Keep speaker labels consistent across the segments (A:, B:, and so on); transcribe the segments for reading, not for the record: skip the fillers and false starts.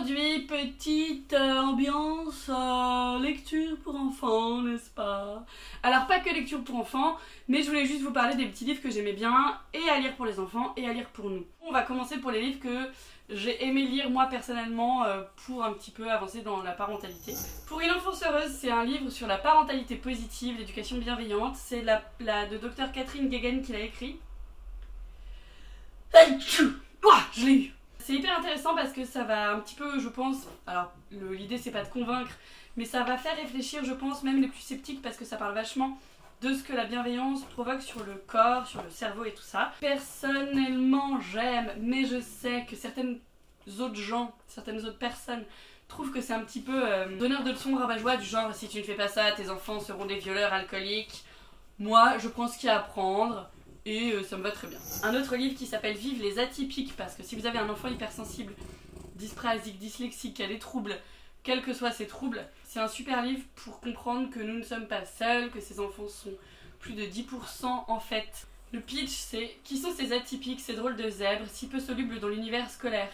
A: aujourd'hui, petite ambiance lecture pour enfants, n'est-ce pas? Alors pas que lecture pour enfants, mais je voulais juste vous parler des petits livres que j'aimais bien, et à lire pour les enfants, et à lire pour nous. On va commencer pour les livres que j'ai aimé lire moi personnellement pour un petit peu avancer dans la parentalité. Pour une enfance heureuse, c'est un livre sur la parentalité positive, l'éducation bienveillante. C'est la de Dr Catherine Guéguen qui l'a écrit. Je l'ai eu. C'est hyper intéressant parce que ça va un petit peu, je pense, alors l'idée c'est pas de convaincre, mais ça va faire réfléchir, je pense, même les plus sceptiques, parce que ça parle vachement de ce que la bienveillance provoque sur le corps, sur le cerveau et tout ça. Personnellement, j'aime, mais je sais que certaines autres personnes trouvent que c'est un petit peu donneur de leçons rabat-joie, du genre si tu ne fais pas ça, tes enfants seront des violeurs alcooliques. Moi, je prends ce qu'il y a à apprendre. Et ça me va très bien. Un autre livre qui s'appelle Vive les atypiques, parce que si vous avez un enfant hypersensible, dyspraxique, dyslexique, qui a des troubles, quels que soient ces troubles, c'est un super livre pour comprendre que nous ne sommes pas seuls, que ces enfants sont plus de 10% en fait. Le pitch c'est: qui sont ces atypiques, ces drôles de zèbres, si peu solubles dans l'univers scolaire?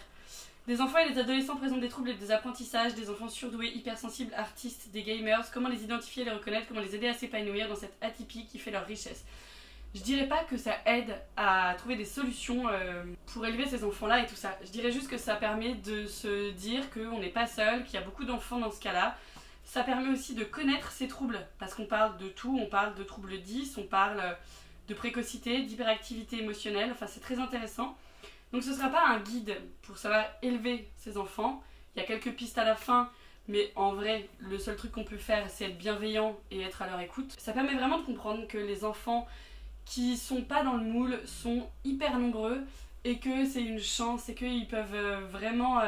A: Des enfants et des adolescents présentent des troubles et des apprentissages, des enfants surdoués, hypersensibles, artistes, des gamers, comment les identifier, les reconnaître, comment les aider à s'épanouir dans cette atypie qui fait leur richesse. Je dirais pas que ça aide à trouver des solutions pour élever ces enfants-là et tout ça. Je dirais juste que ça permet de se dire qu'on n'est pas seul, qu'il y a beaucoup d'enfants dans ce cas-là. Ça permet aussi de connaître ces troubles, parce qu'on parle de tout, on parle de troubles 10, on parle de précocité, d'hyperactivité émotionnelle, enfin c'est très intéressant. Donc ce sera pas un guide pour savoir élever ses enfants. Il y a quelques pistes à la fin, mais en vrai, le seul truc qu'on peut faire, c'est être bienveillant et être à leur écoute. Ça permet vraiment de comprendre que les enfants qui sont pas dans le moule sont hyper nombreux et que c'est une chance et qu'ils peuvent vraiment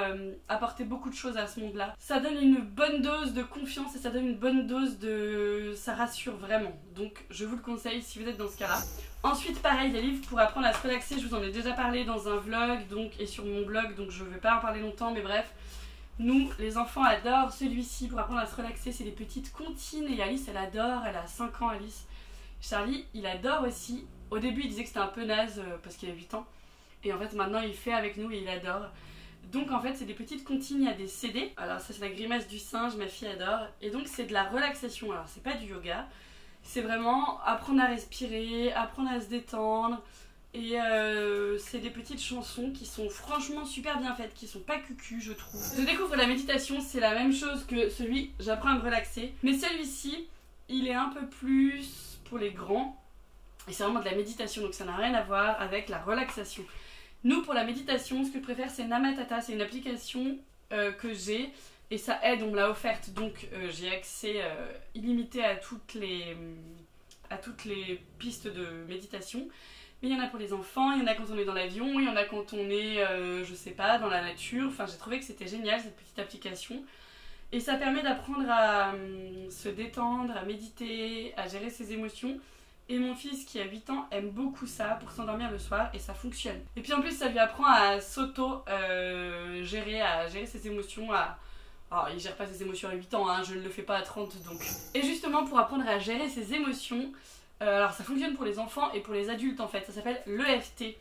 A: apporter beaucoup de choses à ce monde-là. Ça donne une bonne dose de confiance et ça donne une bonne dose de... ça rassure vraiment. Donc je vous le conseille si vous êtes dans ce cas-là. Ensuite pareil, des livres pour apprendre à se relaxer, je vous en ai déjà parlé dans un vlog donc, et sur mon blog, donc je vais pas en parler longtemps, mais bref. Nous, les enfants adorent celui-ci pour apprendre à se relaxer, c'est les petites comptines et Alice elle adore, elle a 5 ans Alice. Charlie, il adore aussi. Au début, il disait que c'était un peu naze parce qu'il a 8 ans. Et en fait, maintenant, il fait avec nous et il adore. Donc, en fait, c'est des petites comptines, il y a des CD. Alors, ça, c'est la grimace du singe, ma fille adore. Et donc, c'est de la relaxation. Alors, c'est pas du yoga. C'est vraiment apprendre à respirer, apprendre à se détendre. Et c'est des petites chansons qui sont franchement super bien faites, qui sont pas cucu, je trouve. Je découvre la méditation, c'est la même chose que celui j'apprends à me relaxer. Mais celui-ci, il est un peu plus pour les grands et c'est vraiment de la méditation, donc ça n'a rien à voir avec la relaxation. Nous, pour la méditation, ce que je préfère, c'est Namatata. C'est une application que j'ai et ça aide, on me l'a offerte, donc j'ai accès illimité à toutes les pistes de méditation. Mais il y en a pour les enfants, il y en a quand on est dans l'avion, il y en a quand on est je sais pas, dans la nature. Enfin, j'ai trouvé que c'était génial cette petite application. Et ça permet d'apprendre à se détendre, à méditer, à gérer ses émotions. Et mon fils qui a 8 ans aime beaucoup ça pour s'endormir le soir et ça fonctionne. Et puis en plus ça lui apprend à s'auto-gérer, à gérer ses émotions. Alors il gère pas ses émotions à 8 ans, hein, je ne le fais pas à 30 donc. Et justement pour apprendre à gérer ses émotions, alors ça fonctionne pour les enfants et pour les adultes en fait. Ça s'appelle l'EFT.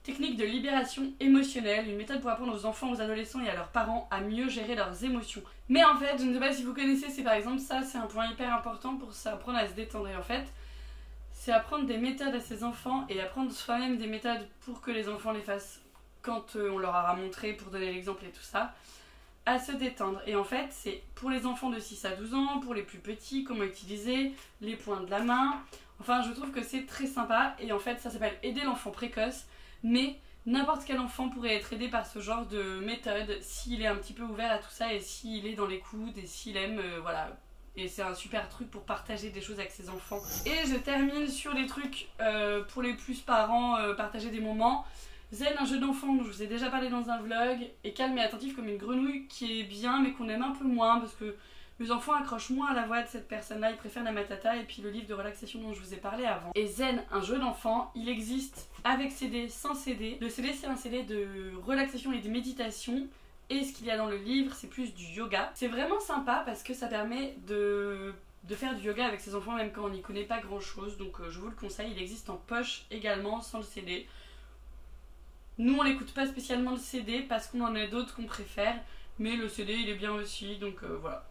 A: Technique de libération émotionnelle, une méthode pour apprendre aux enfants, aux adolescents et à leurs parents à mieux gérer leurs émotions. Mais en fait, je ne sais pas si vous connaissez, c'est par exemple ça, c'est un point hyper important pour apprendre à se détendre. Et en fait, c'est apprendre des méthodes à ses enfants et apprendre soi-même des méthodes pour que les enfants les fassent quand on leur aura montré, pour donner l'exemple et tout ça, à se détendre. Et en fait, c'est pour les enfants de 6 à 12 ans, pour les plus petits, comment utiliser les points de la main. Enfin, je trouve que c'est très sympa et en fait, ça s'appelle aider l'enfant précoce. Mais n'importe quel enfant pourrait être aidé par ce genre de méthode s'il est un petit peu ouvert à tout ça et s'il est dans l'écoute et s'il aime, voilà. Et c'est un super truc pour partager des choses avec ses enfants. Et je termine sur les trucs pour les plus parents, partager des moments. Zen, un jeu d'enfant dont je vous ai déjà parlé dans un vlog, et calme et attentif comme une grenouille qui est bien mais qu'on aime un peu moins parce que les enfants accrochent moins à la voix de cette personne-là, ils préfèrent Namatata et puis le livre de relaxation dont je vous ai parlé avant. Et Zen, un jeu d'enfant, il existe avec CD, sans CD. Le CD, c'est un CD de relaxation et de méditation. Et ce qu'il y a dans le livre, c'est plus du yoga. C'est vraiment sympa parce que ça permet de faire du yoga avec ses enfants même quand on n'y connaît pas grand-chose. Donc je vous le conseille, il existe en poche également, sans le CD. Nous, on n'écoute pas spécialement le CD parce qu'on en a d'autres qu'on préfère. mais le CD il est bien aussi, donc voilà.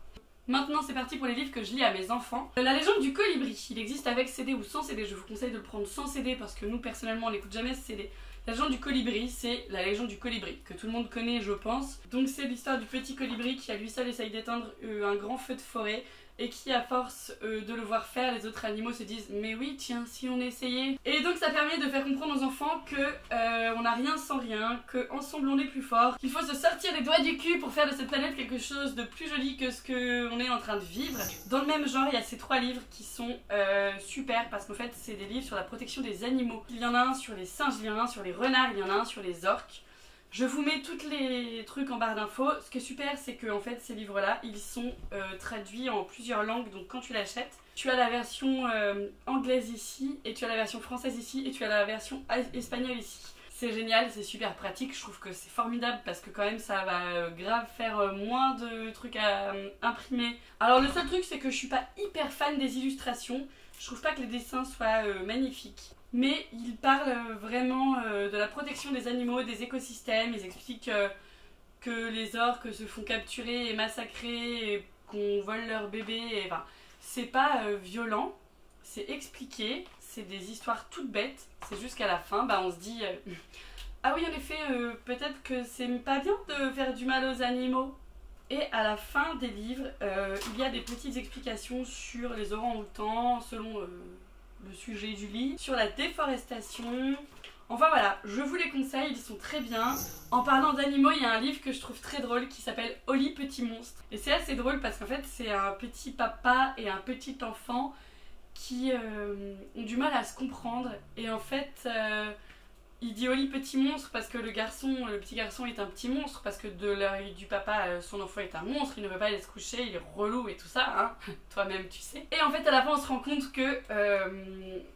A: Maintenant c'est parti pour les livres que je lis à mes enfants. La légende du colibri, il existe avec CD ou sans CD, je vous conseille de le prendre sans CD parce que nous personnellement on n'écoute jamais ce CD. La légende du colibri, c'est la légende du colibri, que tout le monde connaît je pense. Donc c'est l'histoire du petit colibri qui à lui seul essaye d'éteindre un grand feu de forêt et qui à force de le voir faire, les autres animaux se disent mais oui tiens si on essayait. Et donc ça permet de faire comprendre aux enfants que on n'a rien sans rien, qu'ensemble on est plus fort, qu'il faut se sortir les doigts du cul pour faire de cette planète quelque chose de plus joli que ce qu'on est en train de vivre. Dans le même genre il y a ces 3 livres qui sont super parce qu'en fait c'est des livres sur la protection des animaux. Il y en a un sur les singes, il y en a un sur les renards, il y en a un sur les orques. Je vous mets tous les trucs en barre d'infos. Ce qui est super, c'est que en fait, ces livres-là, ils sont traduits en plusieurs langues. Donc quand tu l'achètes, tu as la version anglaise ici, et tu as la version française ici, et tu as la version espagnole ici. C'est génial, c'est super pratique. Je trouve que c'est formidable parce que quand même, ça va grave faire moins de trucs à imprimer. Alors le seul truc, c'est que je suis pas hyper fan des illustrations. Je trouve pas que les dessins soient magnifiques. Mais ils parlent vraiment de la protection des animaux, des écosystèmes. Ils expliquent que les orques se font capturer et massacrer, et qu'on vole leurs bébés. Enfin, c'est pas violent, c'est expliqué, c'est des histoires toutes bêtes. C'est juste qu'à la fin, bah, on se dit ah oui, en effet, peut-être que c'est pas bien de faire du mal aux animaux. Et à la fin des livres, il y a des petites explications sur les orang-outans, selon le sujet du livre, sur la déforestation. Enfin voilà, je vous les conseille, ils sont très bien. En parlant d'animaux, il y a un livre que je trouve très drôle qui s'appelle Oli Petit Monstre. Et c'est assez drôle parce qu'en fait c'est un petit papa et un petit enfant qui ont du mal à se comprendre. Et en fait, il dit Oli Petit Monstre parce que le petit garçon est un petit monstre, parce que de l'œil du papa, son enfant est un monstre, il ne veut pas aller se coucher, il est relou et tout ça, hein. Toi-même tu sais. Et en fait à la fin on se rend compte que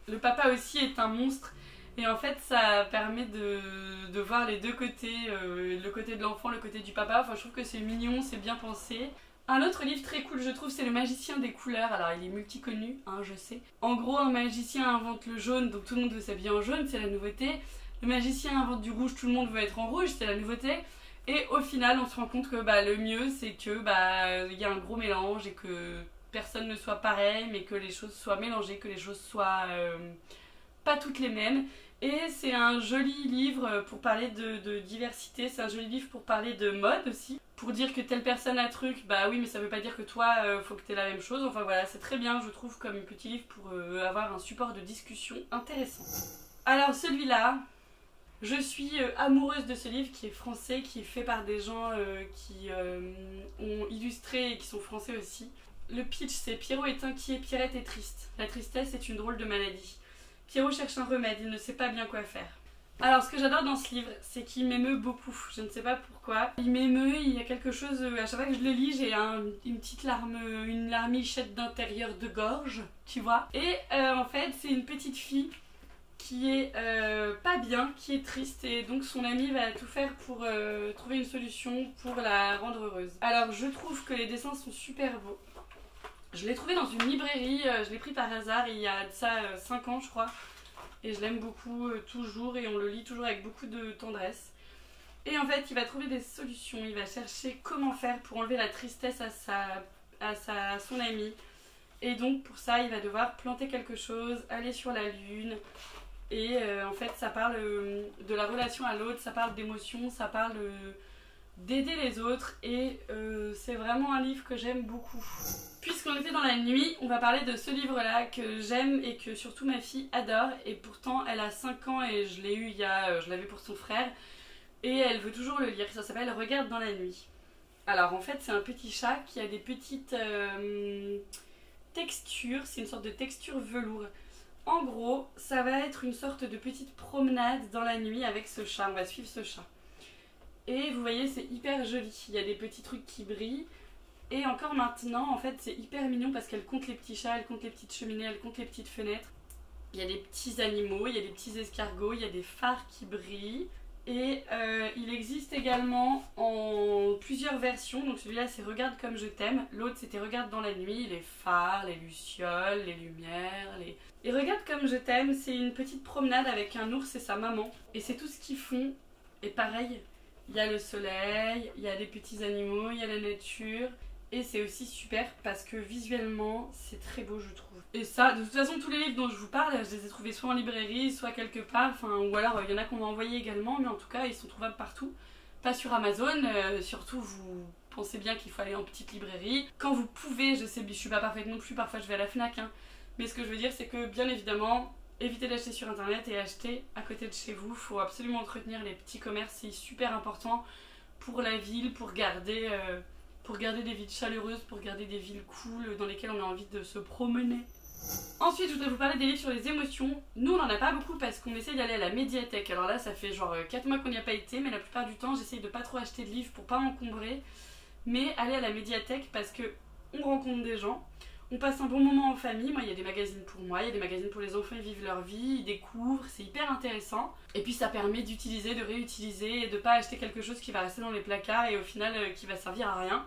A: le papa aussi est un monstre. Et en fait ça permet de voir les deux côtés, le côté de l'enfant, le côté du papa. Enfin je trouve que c'est mignon, c'est bien pensé. Un autre livre très cool je trouve, c'est Le Magicien des couleurs. Alors il est multiconnu, hein, je sais. En gros un magicien invente le jaune, donc tout le monde veut s'habiller en jaune, c'est la nouveauté. Le magicien invente du rouge, tout le monde veut être en rouge, c'est la nouveauté. Et au final on se rend compte que le mieux c'est que il y a un gros mélange et que personne ne soit pareil, mais que les choses soient mélangées, que les choses soient pas toutes les mêmes. Et c'est un joli livre pour parler de diversité, c'est un joli livre pour parler de mode aussi. Pour dire que telle personne a truc, bah oui mais ça veut pas dire que toi faut que t'aies la même chose. Enfin voilà, c'est très bien je trouve comme petit livre pour avoir un support de discussion intéressant. Alors celui-là, je suis amoureuse de ce livre qui est français, qui est fait par des gens qui ont illustré et qui sont français aussi. Le pitch c'est Pierrot est inquiet, Pierrette est triste. La tristesse est une drôle de maladie. Pierrot cherche un remède, il ne sait pas bien quoi faire. Alors ce que j'adore dans ce livre, c'est qu'il m'émeut beaucoup, je ne sais pas pourquoi. Il m'émeut, il y a quelque chose, à chaque fois que je le lis, j'ai une petite larme, une larmichette d'intérieur de gorge, tu vois. Et en fait c'est une petite fille qui est pas bien, qui est triste, et donc son ami va tout faire pour trouver une solution pour la rendre heureuse. Alors je trouve que les dessins sont super beaux. Je l'ai trouvé dans une librairie, je l'ai pris par hasard il y a de ça 5 ans je crois. Et je l'aime beaucoup toujours, et on le lit toujours avec beaucoup de tendresse. Et en fait il va trouver des solutions, il va chercher comment faire pour enlever la tristesse à son ami. Et donc pour ça il va devoir planter quelque chose, aller sur la lune. Et en fait ça parle de la relation à l'autre, ça parle d'émotion, ça parle d'aider les autres. Et c'est vraiment un livre que j'aime beaucoup. Puisqu'on était dans la nuit, on va parler de ce livre-là que j'aime et que surtout ma fille adore. Et pourtant elle a 5 ans et je l'ai eu je l'avais pour son frère. Et elle veut toujours le lire, ça s'appelle Regarde dans la nuit. Alors en fait c'est un petit chat qui a des petites textures, c'est une sorte de texture velours. En gros, ça va être une sorte de petite promenade dans la nuit avec ce chat, on va suivre ce chat. Et vous voyez, c'est hyper joli, il y a des petits trucs qui brillent. Et encore maintenant, en fait, c'est hyper mignon parce qu'elle compte les petits chats, elle compte les petites cheminées, elle compte les petites fenêtres. Il y a des petits animaux, il y a des petits escargots, il y a des phares qui brillent. Et il existe également en plusieurs versions, donc celui-là c'est Regarde comme je t'aime, l'autre c'était Regarde dans la nuit, les phares, les lucioles, les lumières, Et Regarde comme je t'aime, c'est une petite promenade avec un ours et sa maman, et c'est tout ce qu'ils font, et pareil, il y a le soleil, il y a des petits animaux, il y a la nature. Et c'est aussi super parce que visuellement, c'est très beau, je trouve. Et ça, de toute façon, tous les livres dont je vous parle, je les ai trouvés soit en librairie, soit quelque part. Enfin, ou alors, il y en a qu'on m'a envoyé également, mais en tout cas, ils sont trouvables partout. Pas sur Amazon, surtout vous pensez bien qu'il faut aller en petite librairie. Quand vous pouvez, je sais, je suis pas parfaite non plus, parfois je vais à la FNAC, hein. Mais ce que je veux dire, c'est que bien évidemment, évitez d'acheter sur internet et achetez à côté de chez vous. Il faut absolument entretenir les petits commerces, c'est super important pour la ville, pour garder des villes chaleureuses, pour garder des villes cool dans lesquelles on a envie de se promener. Ensuite, je voudrais vous parler des livres sur les émotions. Nous, on n'en a pas beaucoup parce qu'on essaye d'aller à la médiathèque. Alors là, ça fait genre 4 mois qu'on n'y a pas été, mais la plupart du temps, j'essaye de pas trop acheter de livres pour pas m'encombrer. Mais aller à la médiathèque parce que on rencontre des gens, on passe un bon moment en famille. Moi, il y a des magazines pour moi, il y a des magazines pour les enfants, ils vivent leur vie, ils découvrent, c'est hyper intéressant. Et puis ça permet d'utiliser, de réutiliser et de pas acheter quelque chose qui va rester dans les placards et au final qui va servir à rien.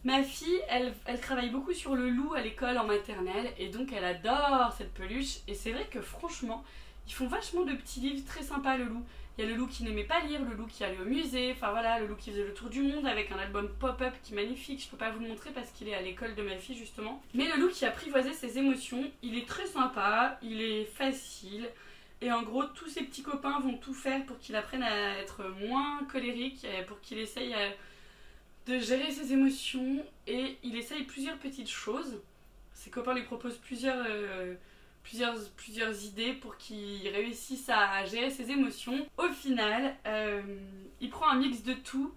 A: Ma fille, elle travaille beaucoup sur le loup à l'école en maternelle et donc elle adore cette peluche. Et c'est vrai que franchement, ils font vachement de petits livres très sympas, le loup. Il y a le loup qui n'aimait pas lire, le loup qui allait au musée, enfin voilà, le loup qui faisait le tour du monde avec un album pop-up qui est magnifique. Je peux pas vous le montrer parce qu'il est à l'école de ma fille justement. Mais le loup qui apprivoisait ses émotions, il est très sympa, il est facile. Et en gros, tous ses petits copains vont tout faire pour qu'il apprenne à être moins colérique, pour qu'il essaye de gérer ses émotions. Et il essaye plusieurs petites choses. Ses copains lui proposent plusieurs idées pour qu'il réussisse à gérer ses émotions. Au final, il prend un mix de tout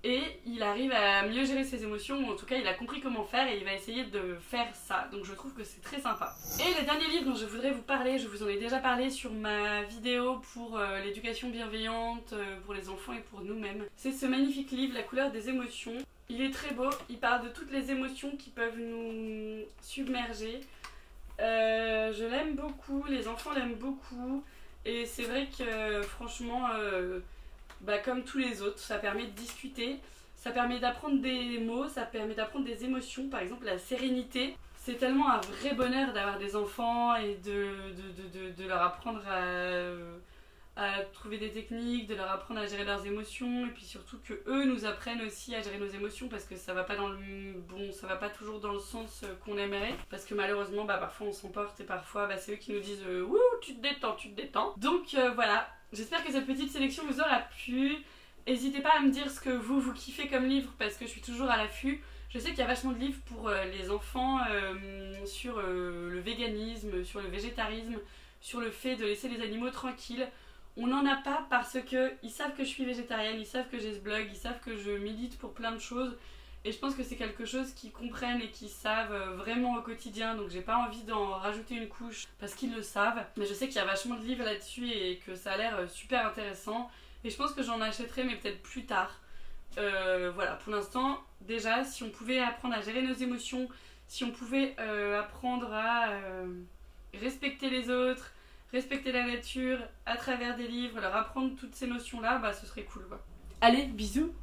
A: et il arrive à mieux gérer ses émotions, ou en tout cas il a compris comment faire et il va essayer de faire ça. Donc je trouve que c'est très sympa. Et le dernier livre dont je voudrais vous parler, je vous en ai déjà parlé sur ma vidéo pour l'éducation bienveillante pour les enfants et pour nous-mêmes. C'est ce magnifique livre, La couleur des émotions. Il est très beau, il parle de toutes les émotions qui peuvent nous submerger. Je l'aime beaucoup, les enfants l'aiment beaucoup et c'est vrai que franchement, comme tous les autres, ça permet de discuter, ça permet d'apprendre des mots, ça permet d'apprendre des émotions, par exemple la sérénité. C'est tellement un vrai bonheur d'avoir des enfants et de leur apprendre à trouver des techniques, de leur apprendre à gérer leurs émotions et puis surtout que eux nous apprennent aussi à gérer nos émotions parce que ça va pas ça va pas toujours dans le sens qu'on aimerait parce que malheureusement parfois on s'emporte et parfois c'est eux qui nous disent wouh tu te détends. Donc voilà, j'espère que cette petite sélection vous aura plu. N'hésitez pas à me dire ce que vous kiffez comme livre parce que je suis toujours à l'affût. Je sais qu'il y a vachement de livres pour les enfants sur le véganisme, sur le végétarisme, sur le fait de laisser les animaux tranquilles. On n'en a pas parce que ils savent que je suis végétarienne, ils savent que j'ai ce blog, ils savent que je milite pour plein de choses. Et je pense que c'est quelque chose qu'ils comprennent et qu'ils savent vraiment au quotidien. Donc j'ai pas envie d'en rajouter une couche parce qu'ils le savent. Mais je sais qu'il y a vachement de livres là-dessus et que ça a l'air super intéressant. Et je pense que j'en achèterai mais peut-être plus tard. Voilà, pour l'instant, déjà, si on pouvait apprendre à gérer nos émotions, si on pouvait apprendre à respecter les autres, respecter la nature à travers des livres, leur apprendre toutes ces notions-là, ce serait cool quoi. Allez, bisous!